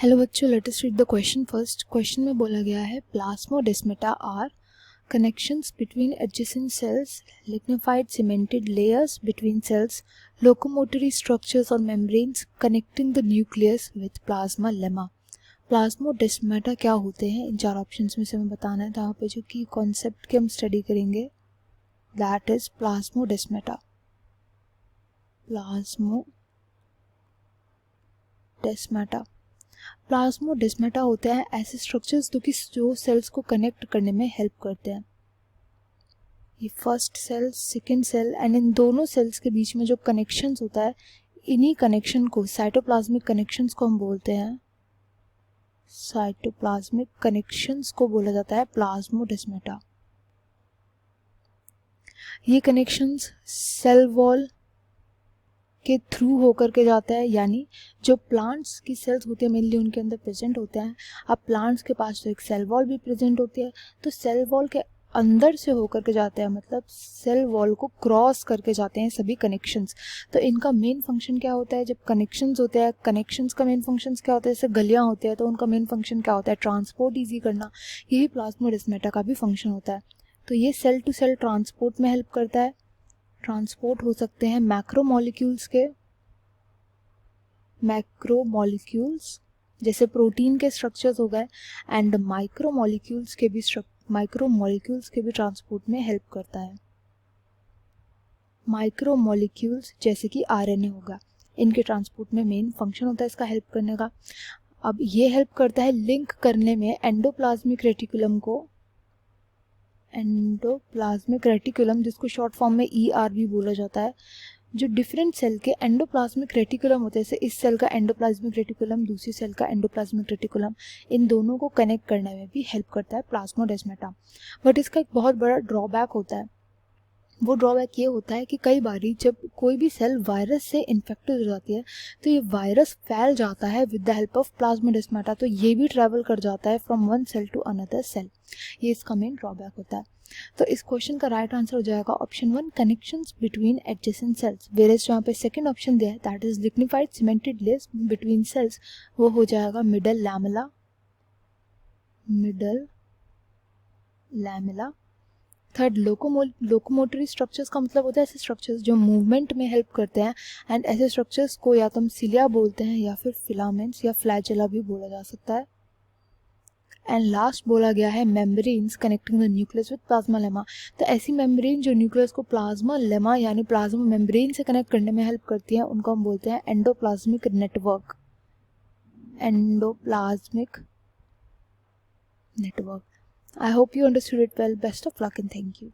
Hello बच्चों, let us read the question first. Question में बोला गया है plasmodesmata are connections between adjacent cells, lignified cemented layers between cells, locomotory structures और membranes connecting the nucleus with plasmalemma. Plasmodesmata क्या होते हैं, इन चार ऑप्शंस में से हमें बताना है। तो यहाँ पे जो की कॉन्सेप्ट की हम स्टडी करेंगे दैट इज प्लाज्मोडेस्माटा। प्लाज्मोडेस्माटा होते हैं ऐसे स्ट्रक्चर्स जो सेल्स को कनेक्ट करने में हेल्प करते हैं। ये first cell, second cell and इन दोनों सेल्स के बीच में जो कनेक्शंस होता है, इन्हीं कनेक्शन को, साइटोप्लाज्मिक कनेक्शंस को हम बोलते हैं, साइटोप्लाज्मिक कनेक्शंस को बोला जाता है प्लाज्मोडेस्माटा। ये कनेक्शंस सेल वॉल के थ्रू होकर के जाता है, यानी जो प्लांट्स की सेल्स होती है मेनली उनके अंदर प्रेजेंट होते हैं। अब प्लांट्स के पास तो एक सेल वॉल भी प्रेजेंट होती है, तो सेल वॉल के अंदर से होकर के जाते हैं, मतलब सेल वॉल को क्रॉस करके जाते हैं सभी कनेक्शंस। तो इनका मेन फंक्शन क्या होता है, जब कनेक्शंस होते हैं, कनेक्शंस का मेन फंक्शन क्या होता है, जैसे गलियां होती है तो उनका मेन फंक्शन क्या होता है, ट्रांसपोर्ट ईजी करना। यही प्लाज्मोडेस्माटा का भी फंक्शन होता है। तो ये सेल टू सेल ट्रांसपोर्ट में हेल्प करता है। ट्रांसपोर्ट हो सकते हैं मैक्रोमोलिक्यूल्स जैसे प्रोटीन के स्ट्रक्चर्स हो गए, एंड माइक्रोमोलिक्यूल्स के भी ट्रांसपोर्ट में हेल्प करता है। माइक्रोमोलिक्यूल्स जैसे कि आरएनए होगा, इनके ट्रांसपोर्ट में मेन फंक्शन होता है इसका हेल्प करने का। अब ये हेल्प करता है लिंक करने में एंडोप्लाज्मिक रेटिकुलम, जिसको शॉर्ट फॉर्म में ER भी बोला जाता है, जो डिफरेंट सेल के एंडोप्लाज्मिक रेटिकुलम होते हैं, जैसे इस सेल का एंडोप्लाज्मिक रेटिकुलम, दूसरी सेल का एंडोप्लाज्मिक रेटिकुलम, इन दोनों को कनेक्ट करने में भी हेल्प करता है प्लाज्मोडेस्माटा। बट इसका एक बहुत बड़ा ड्रॉबैक होता है। वो ड्रॉबैक ये होता है कि कई बारी जब कोई भी सेल वायरस से इन्फेक्टेड हो जाती है तो ये वायरस फैल जाता है with the help of plasmodesmata, तो ये भी ट्रैवल कर जाता है from one cell to another cell. ये इसका मेन ड्रॉबैक होता है। तो इस क्वेश्चन का राइट आंसर हो जाएगा option 1, connections between adjacent cells. Whereas जहाँ पे सेकंड ऑप्शन दिया है that is lignified cemented layers between cells, वो हो जाएगा middle lamella. Third, locomotory structures का मतलब होता है ऐसे स्ट्रक्चर्स जो मूवमेंट में हेल्प करते हैं, एंड ऐसे स्ट्रक्चर्स को या तो हम सिलिया बोलते हैं या फिर फिलामेंट्स या फ्लैजेला भी बोला जा सकता है। एंड लास्ट बोला गया है membranes connecting the nucleus with plasma lemma. तो ऐसी मेम्ब्रेन जो न्यूक्लियस को प्लाज्मा लेमा यानी प्लाज्मा मेम्ब्रेन से कनेक्ट करने में हेल्प करती है, उनको हम बोलते हैं endoplasmic network. I hope you understood it well. Best of luck and thank you.